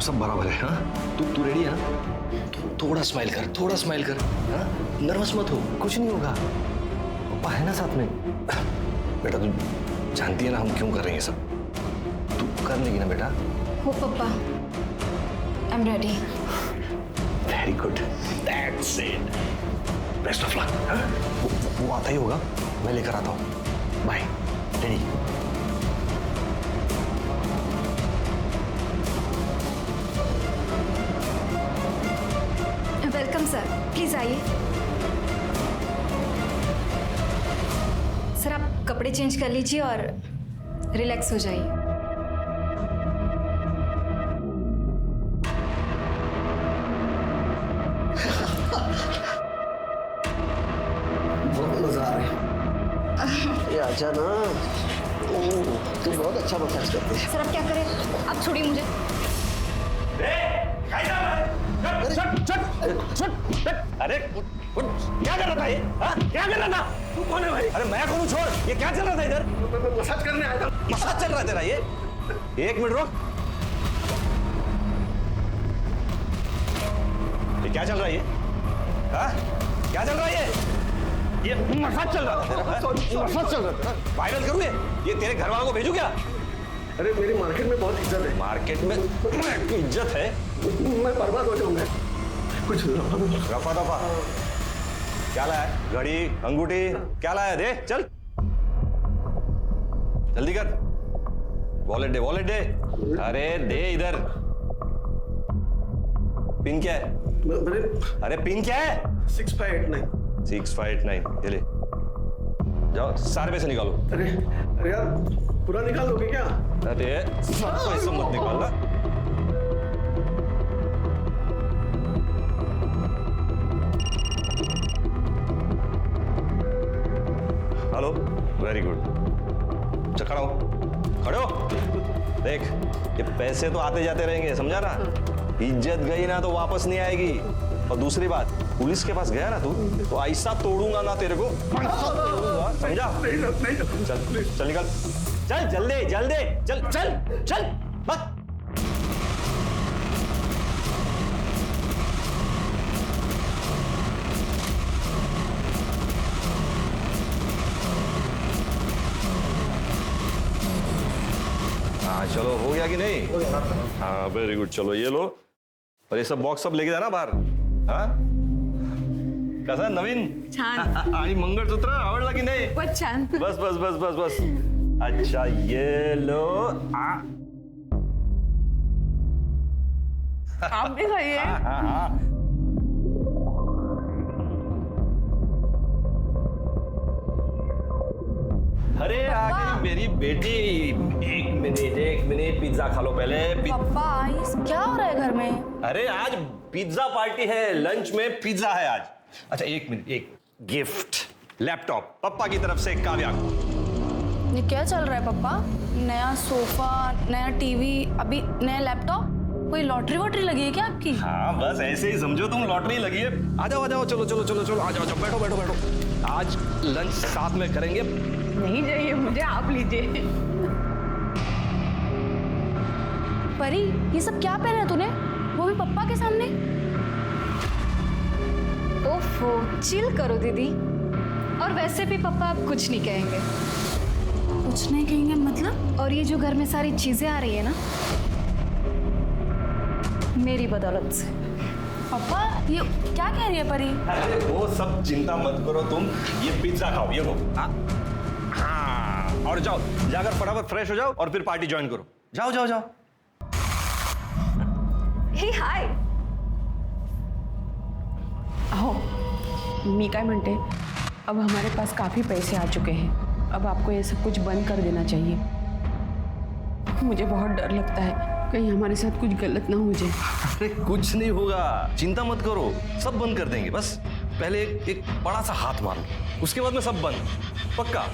सब बराबर है। हाँ तू रेडी है ना? थोड़ा स्माइल कर, थोड़ा स्माइल कर। हाँ नर्वस मत हो, कुछ नहीं होगा, पापा है ना साथ में। बेटा तू जानती है ना हम क्यों कर रहे हैं ये सब, तू कर लेगी ना बेटा? हो पापा, I am ready. Very good, that's it, best of luck. वो आता ही होगा, मैं लेकर आता हूँ। Bye, ready? Welcome sir, please आइए। सर आप कपड़े चेंज कर लीजिए और रिलैक्स हो जाइए। बहुत मजा आ रहा है। ये आजा ना, तू बहुत अच्छा मसाज करती है। सर अब क्या करें, आप छोड़िए मुझे। अरे क्या कर रहा था ये? क्या कर रहा था? तू कौन है भाई? अरे मैं कौन हूँ, छोड़। ये क्या चल रहा था इधर? मैं मसाज करने आया था। मसाज चल रहा है तेरा ये? एक मिनट रुक, ये क्या चल रहा है ये? हाँ क्या चल रहा है ये मसाज चल रहा था तेरा? मसाज चल रहा था। वायरल करूँ ये तेरे घर वालों को भेजू क्या? अरे मेरी मार्केट में बहुत इज्जत है। मार्केट में इज्जत है? मैं बर्बाद हो जाऊंगा। कुछ रफा दफा क्या लाया है? घड़ी, अंगूठी क्या लाया है? दे चल, जल्दी कर। वॉलेट दे, वॉलेट दे। अरे दे इधर। पिन क्या है? अरे पिन क्या है? 6589। 6589, ये ले जाओ, सारे पैसे निकालो। अरे अरे यार, पूरा निकाल दोगे क्या? अरे सब पैसे मत निकालना। Hello, very good. खड़ा हो, खड़े हो। देख ये पैसे तो आते जाते रहेंगे, समझा ना? इज्जत गई ना तो वापस नहीं आएगी। और दूसरी बात, पुलिस के पास गया ना तू तो ऐसा तोड़ूंगा ना तेरे को, समझा? नहीं चल चल निकल, चल जल्दी जल्दी, चल चल चल बस। हाँ चलो, हो गया कि नहीं? हाँ वेरी गुड, चलो ये लो। और ये सब बॉक्स सब लेके जाना बाहर। हाँ कसा नवीन? छान। आणि मंगळसूत्र आवडला की नाही? बहुत छान। बस बस बस बस बस। अच्छा ये लो। आप भी खाइए। हाँ हाँ हाँ। अरे आ गई मेरी बेटी। एक मिनट पिज्जा खा लो पहले। पापा ये क्या हो रहा है घर में? अरे आज पिज्जा पार्टी है, लंच में पिज्जा है आज। अच्छा एक मिनट, एक गिफ्ट, लैपटॉप पापा की तरफ से काव्या को। ये क्या चल रहा है पापा? नया सोफा, नया टीवी, अभी नया लैपटॉप? कोई लॉटरी वॉटरी लगी है क्या आपकी? हाँ बस ऐसे ही समझो तुम, लॉटरी लगी है। आ जाओ चलो चलो चलो चलो, आ जाओ बैठो बैठो बैठो। आज लंच साथ में करेंगे। नहीं चाहिए मुझे, आप लीजिए। परी ये सब क्या पहना है तूने, वो भी पप्पा के सामने? ओफो, चिल करो दीदी। और वैसे भी पापा आप कुछ नहीं कहेंगे। कुछ नहीं कहेंगे मतलब? और ये जो घर में सारी चीजें आ रही है ना, मेरी बदौलत से। पापा ये क्या कह रही है परी? अरे वो सब चिंता मत करो तुम, ये पिज्जा खाओ, ये लो। हाँ और जाओ, जाकर फटाफट फ्रेश हो जाओ और फिर पार्टी ज्वाइन करो। जाओ जाओ जाओ। हे हाय। अहो मी काय म्हणते, अब हमारे पास काफी पैसे आ चुके हैं, अब आपको ये सब कुछ बंद कर देना चाहिए। मुझे बहुत डर लगता है कहीं हमारे साथ कुछ गलत ना हो जाए। अरे कुछ नहीं होगा, चिंता मत करो, सब बंद कर देंगे। बस पहले एक बड़ा सा हाथ मार लो, उसके बाद में सब बंद, पक्का।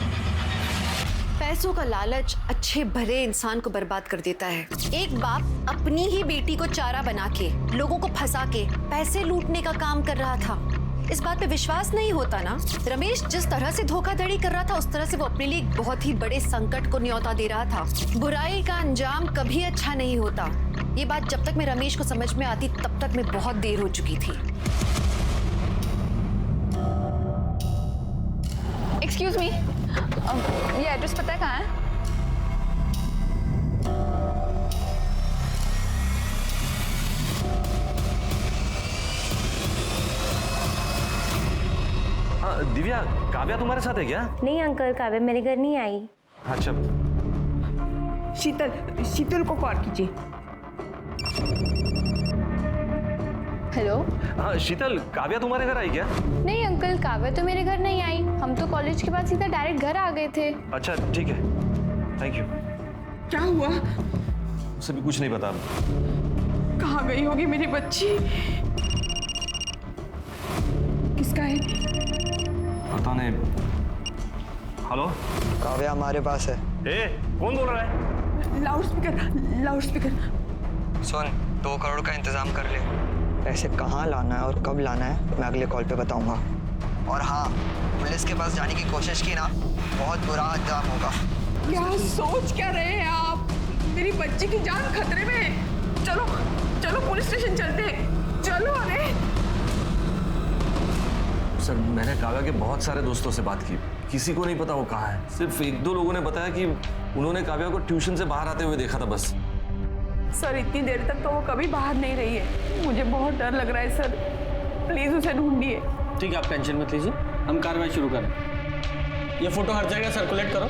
पैसों का लालच अच्छे भले इंसान को बर्बाद कर देता है। एक बाप अपनी ही बेटी को चारा बना के, लोगों को फंसा के पैसे लूटने का काम कर रहा था। इस बात पे विश्वास नहीं होता ना? रमेश जिस तरह से धोखाधड़ी कर रहा था, उस तरह से वो अपने लिए एक बहुत ही बड़े संकट को न्योता दे रहा था। बुराई का अंजाम कभी अच्छा नहीं होता। ये बात जब तक मैं रमेश को समझ में आती तब तक मैं बहुत देर हो चुकी थी। एक्सक्यूज मी, ये एड्रेस पता है कहाँ है? दिव्या, काव्या तुम्हारे साथ है क्या? नहीं अंकल, काव्या मेरे घर नहीं आई। अच्छा, शीतल को कॉल कीजिए। हेलो। हाँ शीतल, काव्या तुम्हारे घर आई क्या? नहीं अंकल, काव्या तो मेरे घर नहीं आई। हम तो कॉलेज के बाद सीधा डायरेक्ट घर आ गए थे। अच्छा ठीक है, थैंक यू। क्या हुआ? उसे भी कुछ नहीं पता। कहाँ गई होगी मेरी बच्ची? किसका है? पता नहीं। हेलो, काव्या हमारे पास है। ए, कौन बोल रहा है? Loud speaker. सुन, 2 करोड़ का इंतजाम कर ले। पैसे कहाँ लाना है और कब लाना है मैं अगले कॉल पे बताऊंगा। और हाँ, पुलिस के पास जाने की कोशिश की ना, बहुत बुरा अंजाम होगा। क्या सोच क्या रहे हैं आप? मेरी बच्ची की जान खतरे में है। चलो चलो पुलिस स्टेशन चलते हैं। चलो। अरे सर, मैंने काव्या के बहुत सारे दोस्तों से बात की, किसी को नहीं पता वो कहाँ है। सिर्फ 1-2 लोगों ने बताया कि उन्होंने काव्या को ट्यूशन से बाहर आते हुए देखा था बस। सर, इतनी देर तक तो वो कभी बाहर नहीं रही है। मुझे बहुत डर लग रहा है सर, प्लीज उसे ढूंढिए। ठीक है, आप टेंशन मत लीजिए, हम कार्रवाई शुरू करें। ये फोटो हर जगह सर्कुलेट करो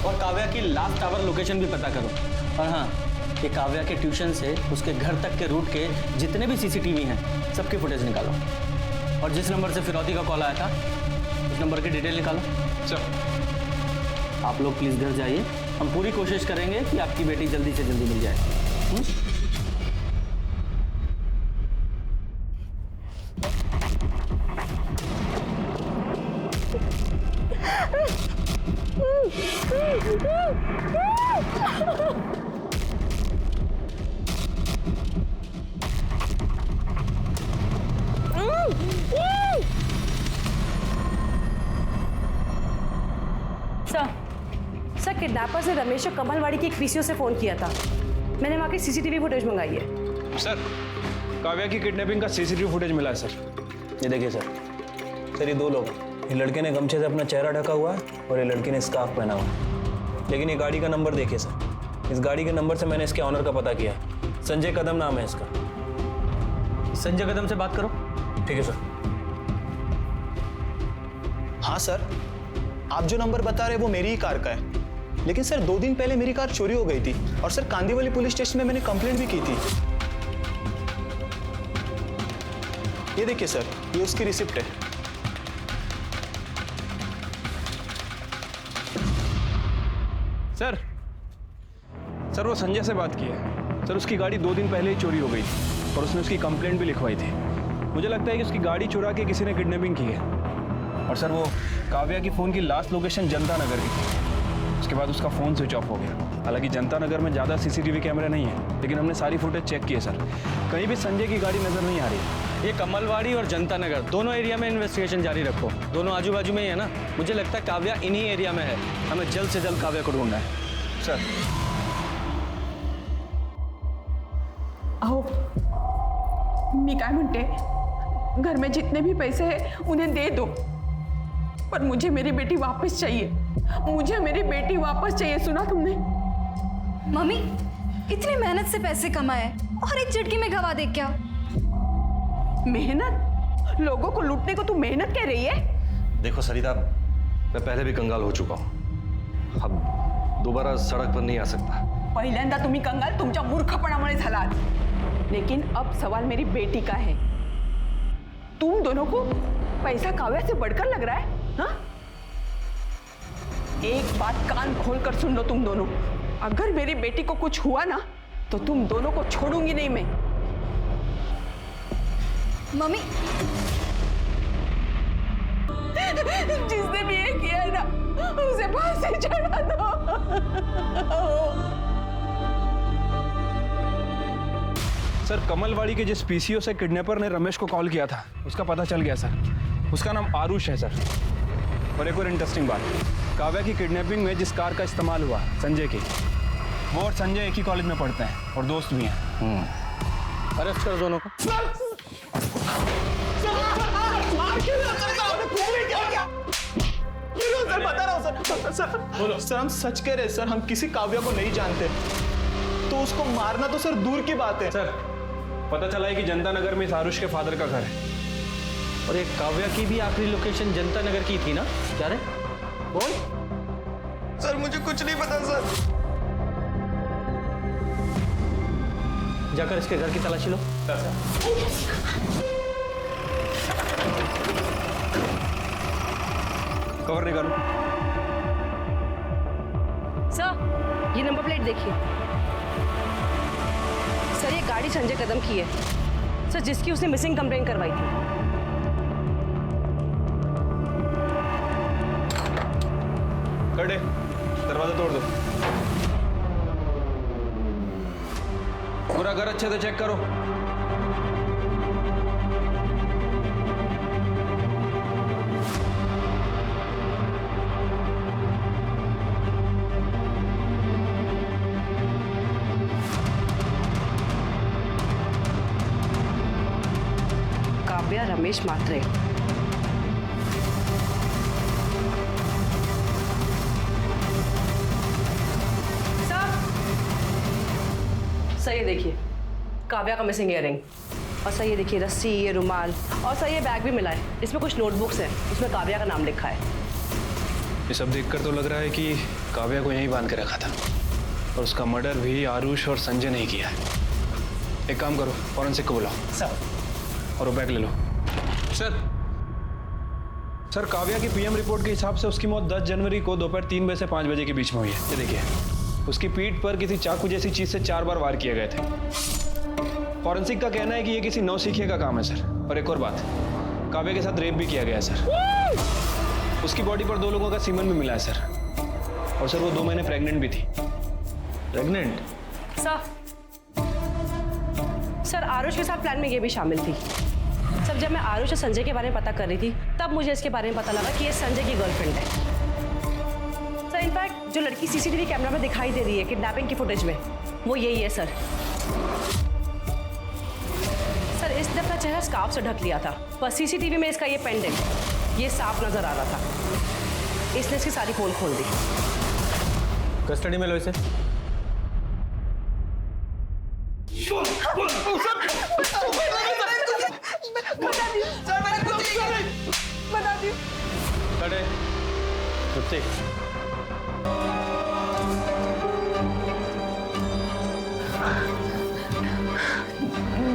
और काव्या की लास्ट आवर लोकेशन भी पता करो। और हाँ, ये काव्या के ट्यूशन से उसके घर तक के रूट के जितने भी सीसीटीवी हैं सबकी फुटेज निकालो। और जिस नंबर से फिरौती का कॉल आया था उस नंबर की डिटेल निकालो। चलो, आप लोग प्लीज़ घर जाइए। हम पूरी कोशिश करेंगे कि आपकी बेटी जल्दी से जल्दी मिल जाए। सर, किडनैपर्स ने रमेश और कमलवाड़ी की एक पीसीओ से फोन किया था। मैंने वहाँ की सीसीटीवी फुटेज मंगाई है। सर, काव्या की किडनैपिंग का सीसीटीवी फुटेज मिला है सर। ये देखिए सर, ये 2 लोग हैं। ये लड़के ने गमछे से अपना चेहरा ढका हुआ है और ये लड़की ने स्कार्फ पहना हुआ है। लेकिन ये गाड़ी का नंबर देखिए सर, इस गाड़ी के नंबर से मैंने इसके ऑनर का पता किया। संजय कदम नाम है इसका। संजय कदम से बात करो। ठीक है सर। हाँ सर, आप जो नंबर बता रहे हैं वो मेरी ही कार का है। लेकिन सर 2 दिन पहले मेरी कार चोरी हो गई थी और सर कांदीवली पुलिस स्टेशन में मैंने कंप्लेंट भी की थी। ये देखिए सर, ये उसकी रिसिप्ट है। सर वो संजय से बात की है। सर, उसकी गाड़ी 2 दिन पहले ही चोरी हो गई थी और उसने उसकी कंप्लेंट भी लिखवाई थी। मुझे लगता है कि उसकी गाड़ी चुरा के किसी ने किडनैपिंग की है। और सर, वो काव्या की फ़ोन की लास्ट लोकेशन जनता नगर की थी। उसके बाद उसका फ़ोन स्विच ऑफ हो गया। हालांकि जनता नगर में ज़्यादा सीसीटीवी कैमरे नहीं है, लेकिन हमने सारी फुटेज चेक की है सर, कहीं भी संजय की गाड़ी नज़र नहीं आ रही है। ये कमलवाड़ी और जनता नगर दोनों एरिया में इन्वेस्टिगेशन जारी रखो। दोनों आजू बाजू में ही है ना। मुझे लगता है काव्या इन्हीं एरिया में है। हमें जल्द से जल्द काव्या को ढूंढना है सर। अहो, मी काय म्हणते, घर में जितने भी पैसे हैं उन्हें दे दो, पर मुझे मेरी बेटी वापस चाहिए। मुझे मेरी बेटी वापस चाहिए, सुना तुमने? मम्मी, इतनी मेहनत से पैसे कमाए और एक झटके में गवा दे क्या? मेहनत? लोगों को लूटने को तू मेहनत कह रही है? देखो सरिता, मैं पहले भी कंगाल हो चुका हूँ, अब दोबारा सड़क पर नहीं आ सकता। पहिल्यांदा तुम्ही कंगाल तुमच्या मूर्खपणामुळे झालात, लेकिन अब सवाल मेरी बेटी का है। तुम दोनों को पैसा काव्या से बढ़कर लग रहा है? हाँ? एक बात कान खोलकर सुन लो तुम दोनों, अगर मेरी बेटी को कुछ हुआ ना तो तुम दोनों को छोड़ूंगी नहीं मैं। मम्मी, जिसने भी ये किया है ना उसे फांसी चढ़ा दो। सर, कमलवाड़ी के जिस पीसीओ से किडनैपर ने रमेश को कॉल किया था उसका पता चल गया सर। उसका नाम आरुष है सर। और एक और इंटरेस्टिंग बात, काव्या की किडनैपिंग में जिस कार का इस्तेमाल हुआ संजय की, वो और संजय एक ही कॉलेज में पढ़ते हैं और दोस्त भी हैं। अरेस्ट कर दोनों को। सर बता रहा हूँ सर बोलो सर, हम सच कह रहे हैं सर, हम किसी काव्या को नहीं जानते, तो उसको मारना तो सर दूर की बात है। सर पता चला है कि जनता नगर में इस आरुष के फादर का घर है। और एक काव्या की भी आखिरी लोकेशन जनता नगर की थी ना? क्या रे बोल। सर मुझे कुछ नहीं पता सर। जाकर इसके घर की तलाशी लो। कवर निकालो। सर ये नंबर प्लेट देखिए सर, ये गाड़ी संजय कदम की है सर, जिसकी उसने मिसिंग कंप्लेंट करवाई थी। कड़े दरवाजा तोड़ दो। पूरा घर अच्छे से चेक करो। काव्या रमेश मात्रे। सर ये देखिए काव्या का मिसिंग इयररिंग, और सर ये देखिए रस्सी, ये रुमाल, और सर ये बैग भी मिला है, इसमें कुछ नोटबुक्स हैं, इसमें काव्या का नाम लिखा है। ये सब देखकर तो लग रहा है कि काव्या को यहीं बांध के रखा था और उसका मर्डर भी आरुष और संजय नहीं किया है। एक काम करो, फॉरेंसिक को बुलाओ सर और वो बैग ले लो। सर काव्या की पीएम रिपोर्ट के हिसाब से उसकी मौत 10 जनवरी को दोपहर 3 बजे से 5 बजे के बीच में हुई है। ये देखिए उसकी पीठ पर किसी चाकू जैसी चीज से 4 बार वार किए गए थे। फॉरेंसिक का कहना है कि ये किसी नौसिखिए का काम है सर। और एक और बात, काव्या के साथ रेप भी किया गया है सर। उसकी बॉडी पर 2 लोगों का सीमन भी मिला है सर। और सर वो 2 महीने प्रेग्नेंट भी थी। प्रेग्नेंट? सर आरुष के साथ प्लान में ये भी शामिल थी। सब जब मैं आरुष और संजय के बारे में पता कर रही थी तब मुझे इसके बारे में पता लगा कि ये संजय की गर्लफ्रेंड है। सर इनफैक्ट जो लड़की सीसीटीवी कैमरा में दिखाई दे रही है किडनैपिंग की फुटेज में, वो यही है सर। सर इसने अपना चेहरा स्कार्फ से ढक लिया था, पर सीसीटीवी में इसका ये पेंडेंट ये साफ नजर आ रहा था, इसने इसकी सारी पोल खोल दी। कस्टडी में लो इसे। खड़े कुत्ते।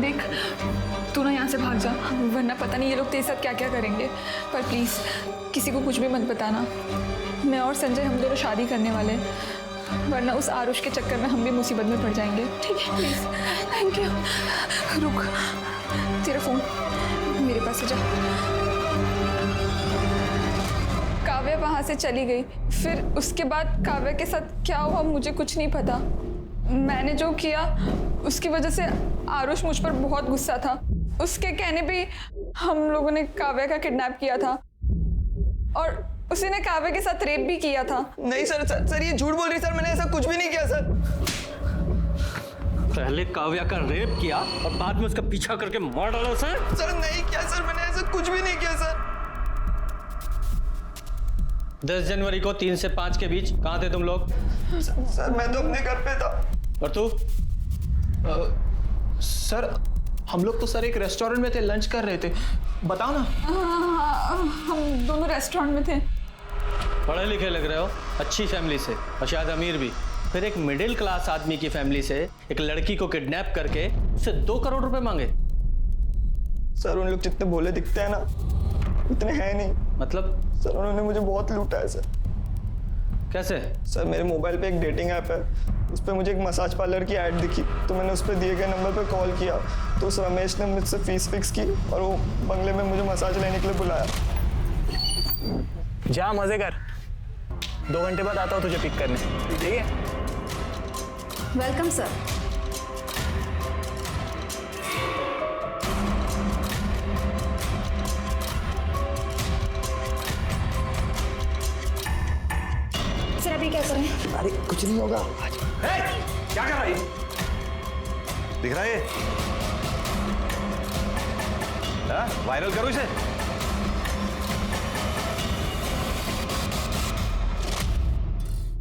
देख तू ना यहाँ से भाग जा, वरना पता नहीं ये लोग तेरे साथ क्या क्या करेंगे। पर प्लीज किसी को कुछ भी मत बताना। मैं और संजय हम दोनों शादी करने वाले हैं, वरना उस आरुष के चक्कर में हम भी मुसीबत में पड़ जाएंगे। ठीक है प्लीज। Thank you. रुक, तेरा फोन मेरे पास है, जा। काव्या वहाँ से चली गई, फिर उसके बाद काव्या के साथ क्या हुआ मुझे कुछ नहीं पता। मैंने जो किया उसकी वजह से आरुष मुझ पर बहुत गुस्सा था। उसके कहने पे हम लोगों ने काव्या का किडनैप किया था और उसी ने काव्या के साथ रेप भी किया था। नहीं सर ये झूठ बोल रही सर, मैंने ऐसा कुछ भी नहीं किया सर। पहले काव्या का रेप किया और बाद में उसका पीछा करके मार डाला सर। सर नहीं किया सर, मैंने ऐसा कुछ भी नहीं किया सर। 10 जनवरी को 3 से 5 के बीच कहाँ थे तुम लोग? सर मैं तो अपने घर पे था। और तू? सर हम लोग तो सर एक रेस्टोरेंट में थे, लंच कर रहे थे। बताओ ना। हम दोनों रेस्टोरेंट में थे। पढ़े लिखे लग रहे हो, अच्छी फैमिली से और शायद अमीर भी। फिर एक मिडिल क्लास आदमी की फैमिली से एक लड़की को किडनैप करके उससे 2 करोड़ रुपए मांगे। सर उन लोग जितने भोले दिखते हैं ना उतने हैं नहीं। मतलब? सर उन्होंने मुझे बहुत लूटा है सर। कैसे? सर मेरे मोबाइल पे एक डेटिंग ऐप है, उस पर मुझे एक मसाज पार्लर की ऐड दिखी, तो मैंने उस पर दिए गए नंबर पर कॉल किया, तो उस रमेश ने मुझसे फीस फिक्स की और वो बंगले में मुझे मसाज लेने के लिए बुलाया। जा मजे कर, 2 घंटे बाद आता हूँ तुझे पिक करने, ठीक है? Welcome sir. सर अभी क्या करें? अरे कुछ नहीं होगा, क्या कर रहा है? दिख रहा है ये? वायरल करो इसे।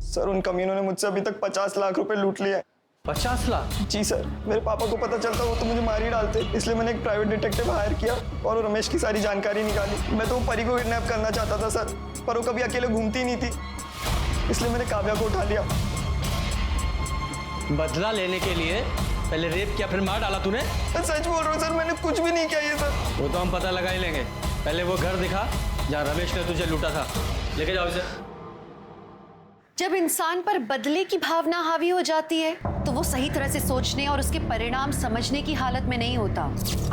सर उन कमीनों ने मुझसे अभी तक 50 लाख रुपए लूट लिए। 50 लाख? जी सर, मेरे पापा को पता चलता वो तो मुझे मार ही डालते, इसलिए मैंने एक प्राइवेट डिटेक्टिव हायर किया और रमेश की सारी जानकारी निकाली। मैं तो परी को किडनैप करना चाहता था सर, पर वो कभी अकेले घूमती नहीं थी, इसलिए मैंने काव्या को उठा लिया। बदला लेने के लिए पहले रेप किया, फिर मार डाला तूने? मैं सच बोल रहा हूँ सर, मैंने कुछ भी नहीं किया ये सर। वो तो हम पता लगा ही लेंगे। पहले वो घर दिखा जहाँ रमेश ने तुझे लूटा था। लेके जाओ इसे। जब इंसान पर बदले की भावना हावी हो जाती है तो वो सही तरह से सोचने और उसके परिणाम समझने की हालत में नहीं होता।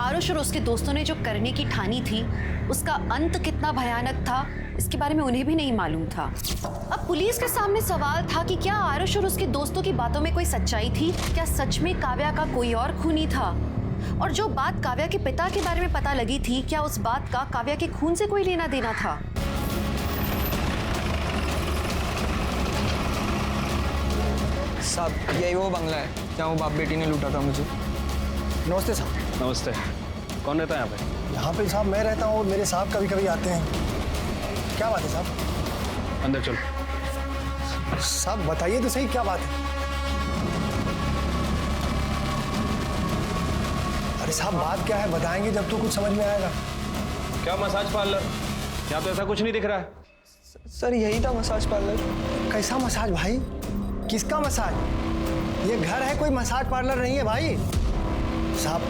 आरुष और उसके दोस्तों ने जो करने की ठानी थी उसका अंत कितना भयानक था इसके बारे में उन्हें भी नहीं मालूम था। अब पुलिस के सामने सवाल था कि क्या आरुष और उसके दोस्तों की बातों में कोई सच्चाई थी? क्या सच में काव्या का कोई और खूनी था? और जो बात काव्या के पिता के बारे में पता लगी थी, क्या उस बात का काव्या के खून से कोई लेना देना था? साहब यही वो बंगला है जहाँ वो बाप बेटी ने लूटा था मुझे। नमस्ते साहब। नमस्ते। कौन रहता है यहाँ पे? यहाँ पे साहब मैं रहता हूँ और मेरे साहब कभी कभी आते हैं। क्या बात है साहब? अंदर चलो। साहब बताइए तो सही, क्या बात है? अरे साहब बात क्या है, बताएंगे जब तो कुछ समझ में आएगा। क्या मसाज पार्लर? यहाँ तो ऐसा कुछ नहीं दिख रहा है। सर यही था मसाज पार्लर। कैसा मसाज भाई? किसका मसाज? ये घर है, कोई मसाज पार्लर नहीं है भाई। साहब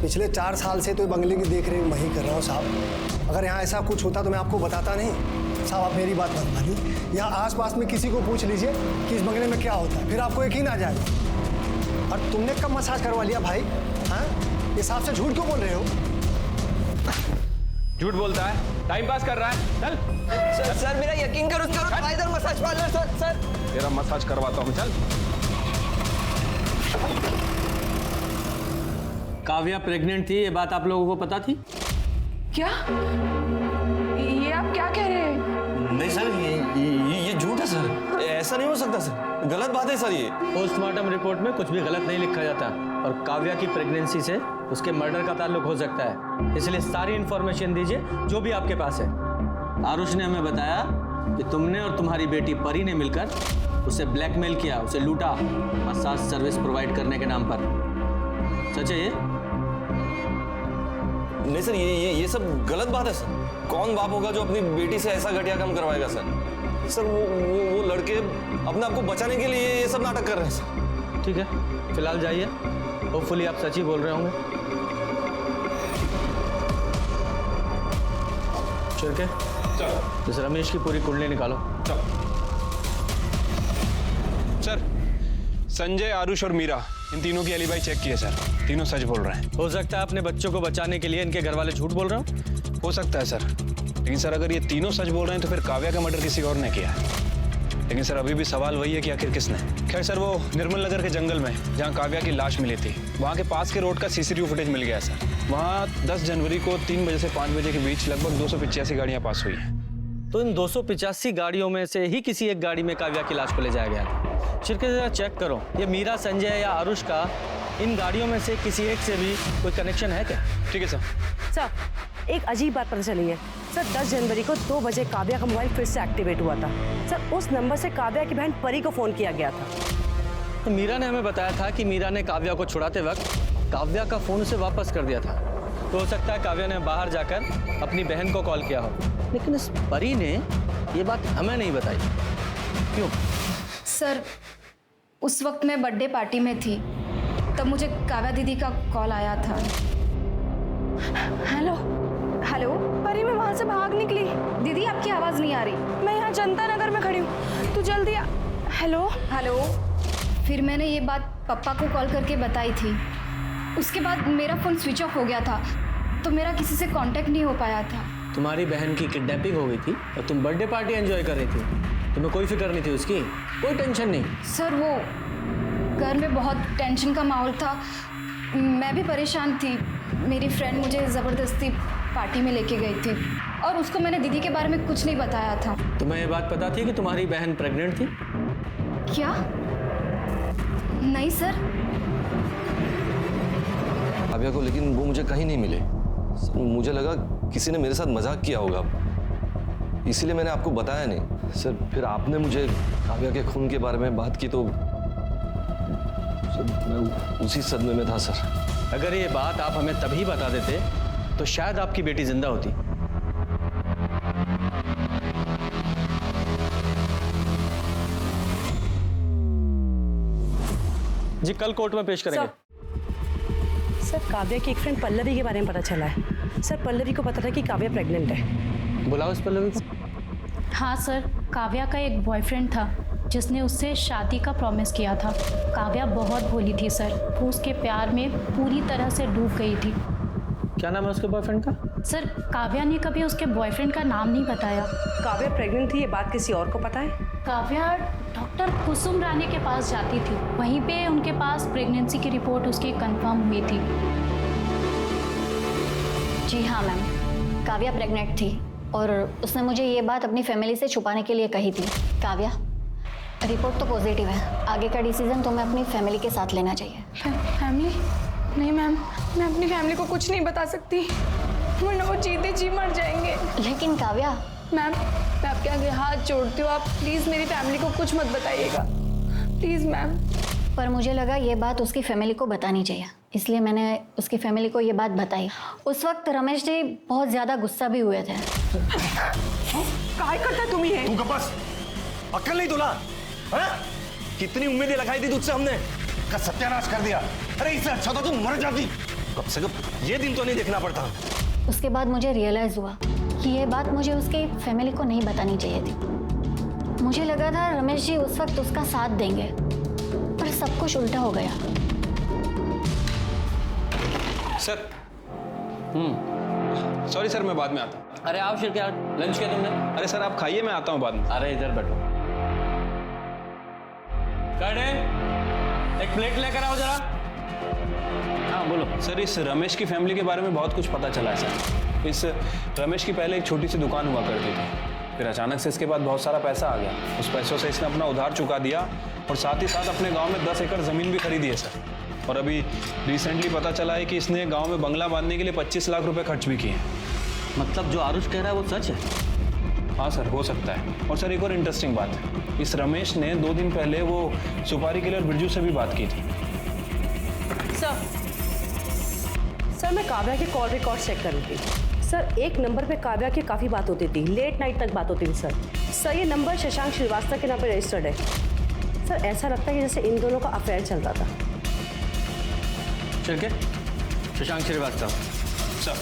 पिछले 4 साल से तो बंगले की देख रेख मैं ही कर रहा हूँ साहब। अगर यहाँ ऐसा कुछ होता तो मैं आपको बताता नहीं। साहब आप मेरी बात मत मानिए, यहाँ आसपास में किसी को पूछ लीजिए कि इस बंगले में क्या होता है, फिर आपको यकीन आ जाएगा। और तुमने कब मसाज करवा लिया भाई? हाँ, इस हिसाब से झूठ क्यों बोल रहे हो? झूठ बोलता है, टाइम पास कर रहा है। चल सर मेरा यकीन करो, इधर मसाज पार्लर। सर तेरा मसाज करवाता हूँ, चल। काव्या प्रेग्नेंट थी, ये बात आप लोगों को पता थी? क्या? ये आप क्या कह रहे हैं? नहीं सर, ये झूठ है सर, ऐसा नहीं हो सकता सर, गलत बात है सर ये। पोस्टमार्टम रिपोर्ट में कुछ भी गलत नहीं लिखा जाता और काव्या की प्रेगनेंसी से उसके मर्डर का ताल्लुक हो सकता है, इसलिए सारी इंफॉर्मेशन दीजिए जो भी आपके पास है। आरुष ने हमें बताया कि तुमने और तुम्हारी बेटी परी ने मिलकर उसे ब्लैकमेल किया, उसे लूटा मसाज सर्विस प्रोवाइड करने के नाम पर। सच है ये? नहीं सर, ये सब गलत बात है सर। कौन बाप होगा जो अपनी बेटी से ऐसा घटिया काम करवाएगा सर? सर वो लड़के अपने आप को बचाने के लिए ये सब नाटक कर रहे हैं सर। ठीक है, फिलहाल जाइए, होपफुली आप सच ही बोल रहे होंगे। ठीक है, चलो इस रमेश की पूरी कुंडली निकालो। चलो। सर संजय, आरुष और मीरा, इन तीनों की एलिबाई चेक की है सर, तीनों सच बोल रहे हैं। हो सकता है अपने बच्चों को बचाने के लिए इनके घर वाले झूठ बोल रहे हो। हो सकता है सर, लेकिन सर अगर ये तीनों सच बोल रहे हैं तो फिर काव्या का मर्डर किसी और ने किया है। लेकिन सर अभी भी सवाल वही है कि आखिर किसने। खैर सर, वो निर्मल नगर के जंगल में जहाँ काव्या की लाश मिली थी, वहाँ के पास के रोड का सीसीटीवी फुटेज मिल गया सर। वहाँ 10 जनवरी को 3 बजे से 5 बजे के बीच लगभग 285 गाड़ियाँ पास हुई हैं। तो इन 285 गाड़ियों में से ही किसी एक गाड़ी में काव्या की लाश को ले जाया गया था। शिरके जरा चेक करो, ये मीरा, संजय या आरुष का इन गाड़ियों में से किसी एक से भी कोई कनेक्शन है क्या? ठीक है सर। सर एक अजीब बात पता चली है सर, 10 जनवरी को 2 बजे काव्या का मोबाइल फिर से एक्टिवेट हुआ था सर। उस नंबर से काव्या की बहन परी को फोन किया गया था। तो मीरा ने हमें बताया था कि मीरा ने काव्या को छुड़ाते वक्त काव्या का फोन उसे वापस कर दिया था। तो हो सकता है काव्या ने बाहर जाकर अपनी बहन को कॉल किया हो, लेकिन इस परी ने ये बात हमें नहीं बताई। क्यों? सर उस वक्त मैं बर्थडे पार्टी में थी, तब मुझे काव्या दीदी का कॉल आया था। हेलो हेलो परी, मैं वहाँ से भाग निकली। दीदी आपकी आवाज़ नहीं आ रही। मैं यहाँ जनता नगर में खड़ी हूँ, तू जल्दी आ। Hello hello. फिर मैंने ये बात पापा को कॉल करके बताई थी। उसके बाद मेरा फ़ोन स्विच ऑफ हो गया था, तो मेरा किसी से कांटेक्ट नहीं हो पाया था। तुम्हारी बहन की किडनैपिंग हो गई थी और तुम बर्थडे पार्टी एंजॉय कर रही थी, तुम्हें कोई फिक्र नहीं थी उसकी? कोई टेंशन नहीं? सर वो घर में बहुत टेंशन का माहौल था, मैं भी परेशान थी। मेरी फ्रेंड मुझे ज़बरदस्ती पार्टी में लेके गई थी और उसको मैंने दीदी के बारे में कुछ नहीं बताया था। तुम्हें ये बात पता थी कि तुम्हारी बहन प्रेग्नेंट थी? क्या? नहीं सर। काव्या को लेकिन वो मुझे कहीं नहीं मिले। मुझे लगा किसी ने मेरे साथ मजाक किया होगा, इसीलिए मैंने आपको बताया नहीं। सर फिर आपने मुझे काव्या के खून के बारे में बात की तो सर मैं उसी सदमे में था सर। अगर ये बात आप हमें तभी बता देते तो शायद आपकी बेटी जिंदा होती। जी कल कोर्ट में पेश करेंगे। सर काव्या की एक फ्रेंड पल्लवी के बारे में पता चला है। सर पल्लवी को पता था कि काव्या प्रेग्नेंट है। बुलाओ इस पल्लवी को। हाँ सर, काव्या का एक बॉयफ्रेंड था जिसने उससे शादी का प्रॉमिस किया था। काव्या बहुत भोली थी सर, वो उसके प्यार में पूरी तरह से डूब गई थी। क्या नाम है उसके बॉयफ्रेंड का? सर काव्या ने कभी उसके बॉयफ्रेंड का नाम नहीं बताया। काव्या प्रेग्नेंट थी ये बात किसी और को पता है? काव्या डॉक्टर कुसुम रानी के पास जाती थी, वहीं पे उनके पास प्रेगनेंसी की रिपोर्ट उसकी कंफर्म हुई थी। जी हाँ मैम, काव्या प्रेग्नेंट थी और उसने मुझे ये बात अपनी फैमिली से छुपाने के लिए कही थी। काव्या, रिपोर्ट तो पॉजिटिव है, आगे का डिसीजन तुम्हें अपनी फैमिली के साथ लेना चाहिए। फैमिली? नहीं मैम, मैं अपनी फैमिली को कुछ नहीं बता सकती, वरना वो जीते जी मर जाएंगे। लेकिन काव्या। मैम मैं आपके आगे हाथ जोड़ती हूँ, आप प्लीज़ मेरी फैमिली को कुछ मत बताइएगा, प्लीज़ मैम। पर मुझे लगा ये बात उसकी फैमिली को बतानी चाहिए, इसलिए मैंने उसकी फैमिली को ये बात बताई। उस वक्त रमेश जी बहुत ज़्यादा गुस्सा भी हुए थे। काय करता तुम ये? तू बस अक्ल नहीं तुला? कितनी उम्मीदें लगाई थी तुझसे हमने, का सत्यानाश कर दिया। अरे इससे अच्छा तो तू मर जाती। कब से कब ये दिन तो नहीं देखना पड़ता। उसके बाद मुझे रियलाइज हुआ कि ये बात मुझे उसकी फैमिली को नहीं बतानी चाहिए थी। मुझे लगा था रमेश जी उस वक्त उसका साथ देंगे, पर सब कुछ उल्टा हो गया। सर सॉरी सर, मैं बाद में आता हूँ। अरे आओ शिर, क्या लंच किया तुमने? अरे सर आप खाइए, मैं आता हूँ बाद में। अरे इधर बैठो। एक प्लेट लेकर आओ जरा। हाँ बोलो। सर इस रमेश की फैमिली के बारे में बहुत कुछ पता चला है सर। इस रमेश की पहले एक छोटी सी दुकान हुआ करती थी, फिर अचानक से इसके बाद बहुत सारा पैसा आ गया। उस पैसों से इसने अपना उधार चुका दिया और साथ ही साथ अपने गांव में 10 एकड़ ज़मीन भी खरीदी है सर। और अभी रिसेंटली पता चला है कि इसने गांव में बंगला बांधने के लिए 25 लाख रुपए खर्च भी किए। मतलब जो आरुष कह रहा है वो सच है? हाँ सर, हो सकता है। और सर एक और इंटरेस्टिंग बात है, इस रमेश ने 2 दिन पहले वो सुपारी किलर बिरजू से भी बात की थी। सर मैं काव्या के कॉल रिकॉर्ड चेक कर रही थी सर। एक नंबर पे काव्या की काफ़ी बात होती थी, लेट नाइट तक बात होती थी सर। ये नंबर शशांक श्रीवास्तव के नाम पे रजिस्टर्ड है सर। ऐसा लगता है कि जैसे इन दोनों का अफेयर चल रहा था। चल के शशांक श्रीवास्तव सर।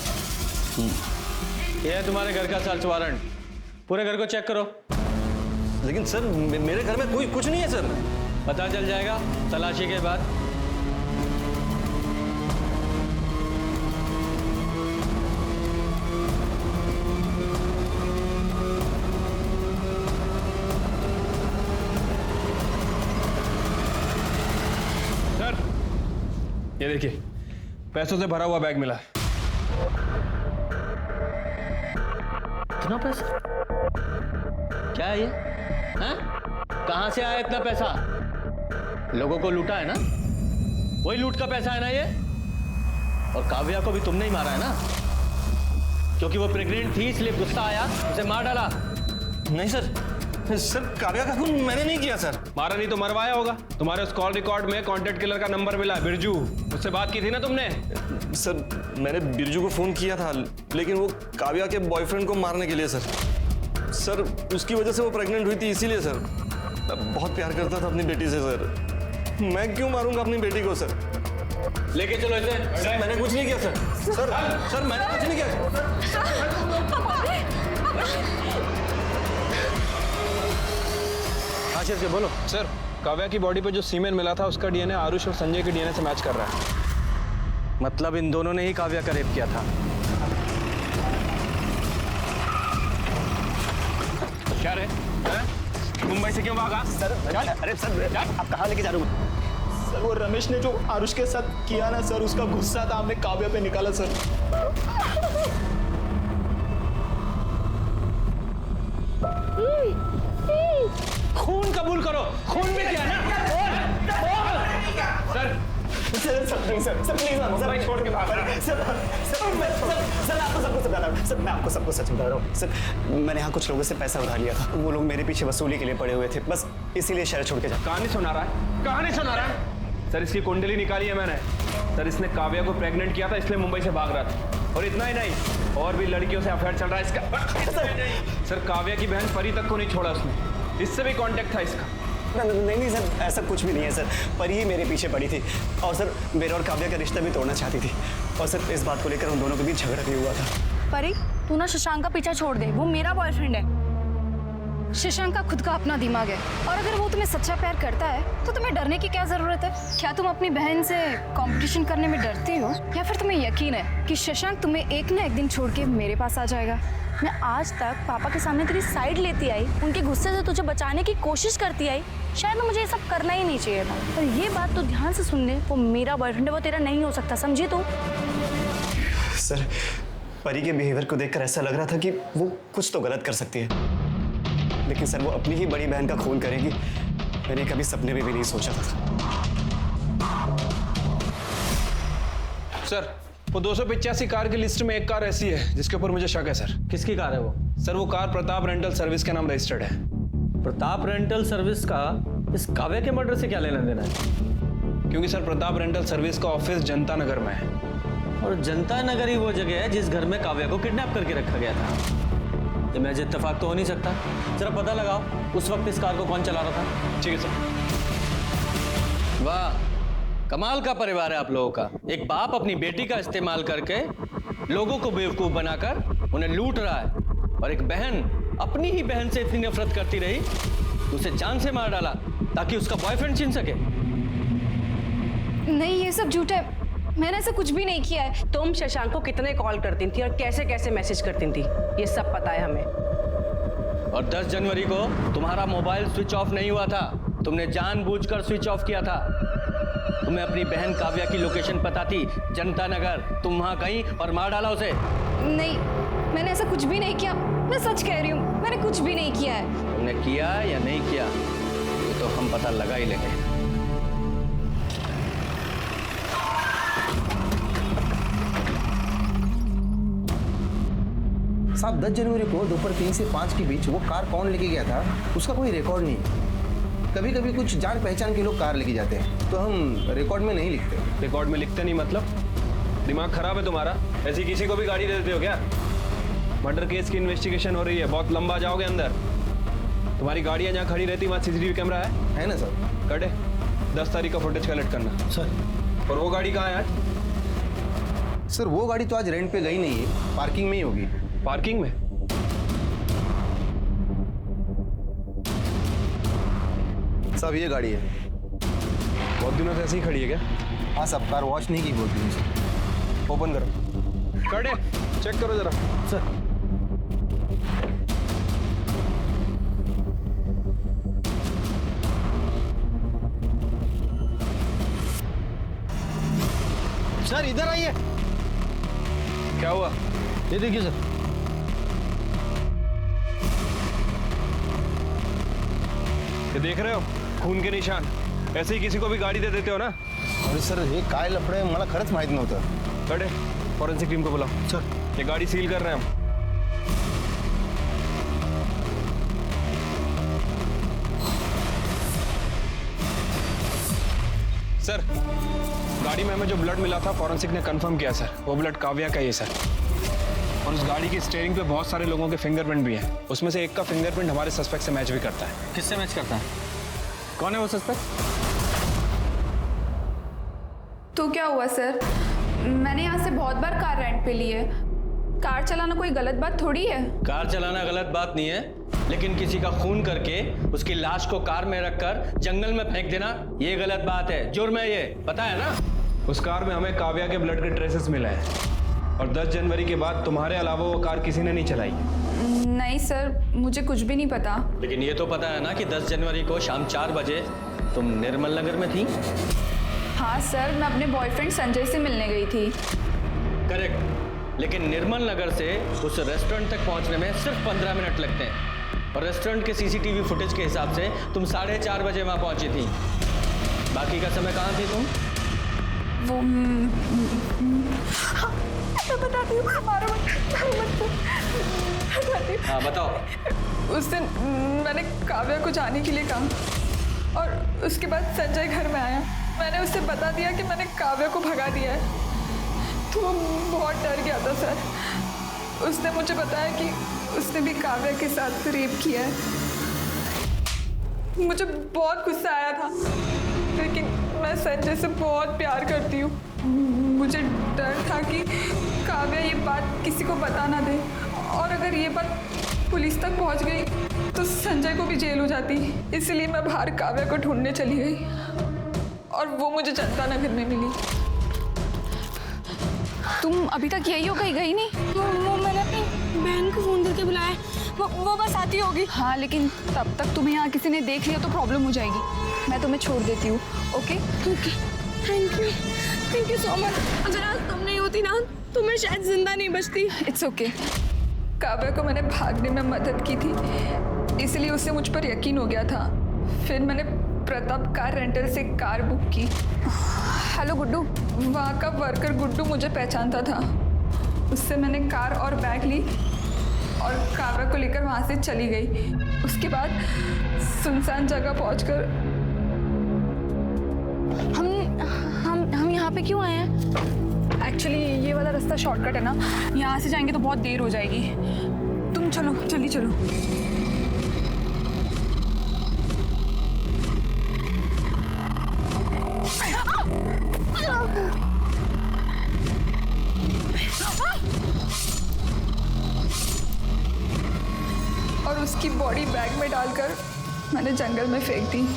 ये है तुम्हारे घर का सर्च वारंट, पूरे घर को चेक करो। लेकिन सर मेरे घर में कोई कुछ नहीं है सर। पता चल जाएगा तलाशी के बाद। सर ये देखिए, पैसों से भरा हुआ बैग मिला। कितना पैसा? क्या है ये? हैं? कहां से आया इतना पैसा? लोगों को लूटा है ना? वही लूट का पैसा है ना ये? और काव्या को भी तुमने ही मारा है ना? क्योंकि वो प्रेग्नेंट थी इसलिए गुस्सा आया, उसे मार डाला। नहीं सर, सर काव्या का खून मैंने नहीं किया सर। मारा नहीं तो मरवाया होगा। तुम्हारे उस कॉल रिकॉर्ड में कॉन्टेक्ट किलर का नंबर मिला, बिरजू। उससे बात की थी ना तुमने? सर मैंने बिरजू को फोन किया था, लेकिन वो काव्या के बॉयफ्रेंड को मारने के लिए सर। सर उसकी वजह से वो प्रेग्नेंट हुई थी, इसीलिए सर। मैं बहुत प्यार करता था अपनी बेटी से सर। मैं क्यों मारूंगा अपनी बेटी को सर? लेके चलो इसे। सर मैंने कुछ नहीं किया सर। सर मैंने कुछ नहीं किया। आशीष के बोलो। सर काव्या की बॉडी पे जो सीमेन मिला था उसका डीएनए आरुष और संजय के डीएनए से मैच कर रहा है। मतलब इन दोनों ने ही काव्या का रेप किया था। क्या रे? मुंबई से क्यों भागा? सर अरे सर आप कहाँ लेके जा रहे हो? सर वो रमेश ने जो आरुष के साथ किया ना सर, उसका गुस्सा था, हमने काव्या पे निकाला सर। खून कबूल करो, खून भी किया ना? सर प्लीज सर छोड़ के भाग सर मैं आपको सब कुछ सच बता रहा हूँ सर। मैंने यहाँ कुछ लोगों से पैसा उठा लिया था, वो लोग मेरे पीछे वसूली के लिए पड़े हुए थे, बस इसीलिए शहर छोड़ के जा। कहानी सुना रहा है, कहानी सुना रहा है। सर इसकी कुंडली निकाली है मैंने। सर इसने काव्या को प्रेग्नेंट किया था, इसलिए मुंबई से भाग रहा था। और इतना ही नहीं, और भी लड़कियों से अफेयर चल रहा है इसका। सर काव्या की बहन परी तक को नहीं छोड़ा उसने, इससे भी कांटेक्ट था इसका। नहीं सर, ऐसा कुछ भी नहीं है सर। परी ही मेरे पीछे पड़ी थी और सर मेरा और काव्या का रिश्ता भी तोड़ना चाहती थी, और सर इस बात को लेकर उन दोनों के बीच झगड़ा भी हुआ था। परी, तू ना शशांक का पीछा छोड़ दे, वो मेरा बॉयफ्रेंड है। शशांक का खुद का अपना दिमाग है, और अगर वो तुम्हें सच्चा प्यार करता है तो तुम्हें डरने की क्या जरूरत है? क्या तुम अपनी बहन से कंपटीशन करने में डरती हो, या फिर तुम्हें यकीन है कि शशांक तुम्हें एक ना एक दिन छोड़ के मेरे पास आ जाएगा? मैं आज तक पापा के सामने तेरी साइड लेती आई, उनके गुस्से से तुझे बचाने की कोशिश करती आई। शायद मुझे ये सब करना ही नहीं चाहिए था, पर ये बात तो ध्यान से सुन ले, वो मेरा बॉयफ्रेंड है, वो तेरा नहीं हो सकता, समझी तू? सर परी के बिहेवियर को देखकर ऐसा लग रहा था कि वो कुछ तो गलत कर सकती है, लेकिन सर वो अपनी ही बड़ी बहन का खून करेगी, मैंने कभी सपने में भी नहीं सोचा था। सर वो 285 कार की लिस्ट में एक कार ऐसी है जिसके ऊपर मुझे शक है सर। किसकी कार है वो? सर वो कार प्रताप रेंटल सर्विस के नाम रजिस्टर्ड है। प्रताप रेंटल सर्विस का इस काव्या के मर्डर से क्या लेना देना है? क्योंकि सर प्रताप रेंटल सर्विस का ऑफिस जनता नगर में है, और जनता नगर ही वो जगह है जिस घर में काव्या को किडनैप करके रखा गया था। ये महज इत्तेफाक तो हो नहीं सकता। जरा पता लगाओ उस वक्त इस कार को कौन चला रहा था। ठीक है सर। वाह, कमाल का परिवार है आप लोगों का। एक बाप अपनी बेटी का इस्तेमाल करके लोगों को बेवकूफ बनाकर उन्हें लूट रहा है, और एक बहन अपनी ही बहन से इतनी नफरत करती रही तो उसे जान से मार डाला ताकि उसका बॉयफ्रेंड छीन सके। नहीं, ये सब झूठ है, मैंने ऐसा कुछ भी नहीं किया है। तुम शशांक को कितने कॉल करती थी और कैसे कैसे मैसेज करती थी, ये सब पता है हमें। और 10 जनवरी को तुम्हारा मोबाइल स्विच ऑफ नहीं हुआ था, तुमने जानबूझकर स्विच ऑफ किया था। तुम्हें अपनी बहन काव्या की लोकेशन पता थी, जनता नगर, तुम वहां गई और मार डाला उसे। नहीं, मैंने ऐसा कुछ भी नहीं किया, मैं सच कह रही हूँ, मैंने कुछ भी नहीं किया है। तुमने किया या नहीं किया ये तो हम पता लगा ही लेंगे। साहब 10 जनवरी को दोपहर 3 से 5 के बीच वो कार कौन लेके गया था उसका कोई रिकॉर्ड नहीं। कभी कभी कुछ जान पहचान के लोग कार लेके जाते हैं, तो हम रिकॉर्ड में नहीं लिखते। रिकॉर्ड में लिखते नहीं मतलब? दिमाग खराब है तुम्हारा? ऐसी किसी को भी गाड़ी दे देते हो क्या? मर्डर केस की इन्वेस्टिगेशन हो रही है, बहुत लंबा जाओगे अंदर। तुम्हारी गाड़ियाँ जहाँ खड़ी रहती वहाँ सीसीटीवी कैमरा है ना सर? कटे 10 तारीख का फुटेज कलेक्ट करना सर। और वो गाड़ी कहाँ है आज? सर वो गाड़ी तो आज रेंट पे गई नहीं है, पार्किंग में ही होगी। पार्किंग में? साहब ये गाड़ी है। बहुत दिनों से ऐसे ही खड़ी है क्या? हाँ साहब, कार वॉश नहीं की बहुत दिनों से। ओपन करो। कटे चेक करो जरा। सर सर इधर आइए। क्या हुआ? ये देखिए सर। ये देख रहे हो खून के निशान? ऐसे ही किसी को भी गाड़ी दे देते हो ना? अरे सर हे काय लफडे मला खरंच माहित नव्हतं। कटे फॉरेंसिक टीम को बुलाओ। सर ये गाड़ी सील कर रहे हैं हम। सर गाड़ी में हमें जो ब्लड मिला था फॉरेंसिक ने कंफर्म किया सर, वो ब्लड काव्या का ही है सर। और उस गाड़ी की स्टीयरिंग पे बहुत सारे लोगों के फिंगरप्रिंट भी हैं, उसमें से एक का फिंगरप्रिंट हमारे सस्पेक्ट से मैच भी करता है। किससे मैच करता है? कौन है वो सस्पेक्ट? तो क्या हुआ सर, मैंने यहाँ से बहुत बार कार रेंट पे ली है। कार चलाना कोई गलत बात थोड़ी है। कार चलाना गलत बात नहीं है, लेकिन किसी का खून करके उसकी लाश को कार में रखकर जंगल में फेंक देना ये गलत बात है, जुर्म है ये, पता है ना? उस कार में हमें काव्या के ब्लड के ट्रेसेस मिले हैं, और 10 जनवरी के बाद तुम्हारे अलावा वो कार किसी ने नहीं चलाई। नहीं सर, मुझे कुछ भी नहीं पता। लेकिन ये तो पता है ना कि 10 जनवरी को शाम 4 बजे तुम निर्मल नगर में थी? हाँ सर, मैं अपने बॉयफ्रेंड संजय से मिलने गई थी। करेक्ट, लेकिन निर्मल नगर से उस रेस्टोरेंट तक पहुंचने में सिर्फ 15 मिनट लगते हैं, और रेस्टोरेंट के सीसीटीवी फुटेज के हिसाब से तुम 4:30 बजे वहां पहुंची थी। बाकी का समय कहाँ थी तुम? वो हाँ, मैं बताती हूँ, मारो मत। बताती हूँ। हाँ बताओ। उस दिन मैंने काव्या को जाने के लिए कहा और उसके बाद संजय घर में आया। मैंने उससे बता दिया कि मैंने काव्या को भगा दिया है, तो वो बहुत डर गया था सर। उसने मुझे बताया कि उसने भी काव्या के साथ रेप किया है। मुझे बहुत गुस्सा आया था, लेकिन मैं संजय से बहुत प्यार करती हूँ। मुझे डर था कि काव्या ये बात किसी को बता ना दे, और अगर ये बात पुलिस तक पहुँच गई तो संजय को भी जेल हो जाती। इसलिए मैं बाहर काव्या को ढूंढने चली गई और वो मुझे जनता नगर में मिली। तुम अभी तक यही हो, कहीं गई नहीं? वो मैंने अपनी बहन को फ़ोन करके बुलाया है, वो बस आती होगी। हाँ, लेकिन तब तक तुम्हें यहाँ किसी ने देख लिया तो प्रॉब्लम हो जाएगी। मैं तुम्हें छोड़ देती हूँ। Okay? Thank you so much. अगर आज तुम नहीं होती ना तो मैं शायद जिंदा नहीं बचती। It's okay. काव्या को मैंने भागने में मदद की थी, इसलिए उसे मुझ पर यकीन हो गया था। फिर मैंने प्रताप कार रेंटल से कार बुक की। हेलो गुड्डू। वहाँ का वर्कर गुड्डू मुझे पहचानता था। उससे मैंने कार और बैग ली और काव्या को लेकर वहाँ से चली गई। उसके बाद सुनसान जगह पहुँचकर हम यहाँ पे क्यों आए हैं? एक्चुअली ये वाला रास्ता शॉर्टकट है ना, यहाँ से जाएंगे तो बहुत देर हो जाएगी। तुम चलो, जल्दी चलो। और उसकी बॉडी बैग में डालकर मैंने जंगल में फेंक दी।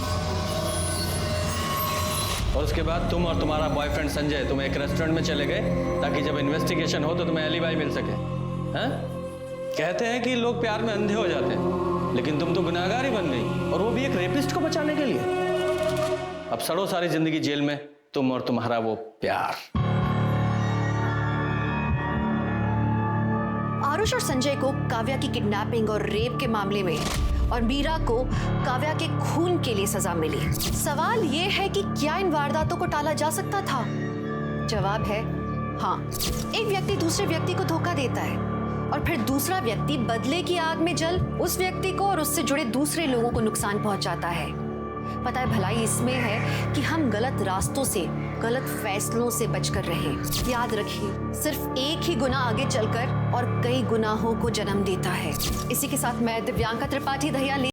और उसके बाद तुम और तुम्हारा बॉयफ्रेंड संजय तुम एक रेस्टोरेंट में चले गए ताकि जब इन्वेस्टिगेशन हो तो तुम्हें एलिबाई मिल सके। हैं? कहते हैं कि लोग प्यार में अंधे हो जाते हैं, लेकिन तुम तो गुनाहगार ही बन गई, और वो भी एक रेपिस्ट को बचाने के लिए। अब सड़ो सारी जिंदगी जेल में, तुम और तुम्हारा वो प्यार। आरुष और संजय को काव्या की किडनैपिंग और रेप के मामले में और मीरा को काव्या के खून के लिए सजा मिली। सवाल ये है कि क्या इन वारदातों को टाला जा सकता था? जवाब है हाँ। एक व्यक्ति दूसरे व्यक्ति को धोखा देता है और फिर दूसरा व्यक्ति बदले की आग में जल उस व्यक्ति को और उससे जुड़े दूसरे लोगों को नुकसान पहुंचाता है। पता है, भलाई इसमें है कि हम गलत रास्तों से, गलत फैसलों से बचकर रहें। याद रखिए, सिर्फ एक ही गुनाह आगे चलकर और कई गुनाहों को जन्म देता है। इसी के साथ मैं दिव्यांका त्रिपाठी दहिया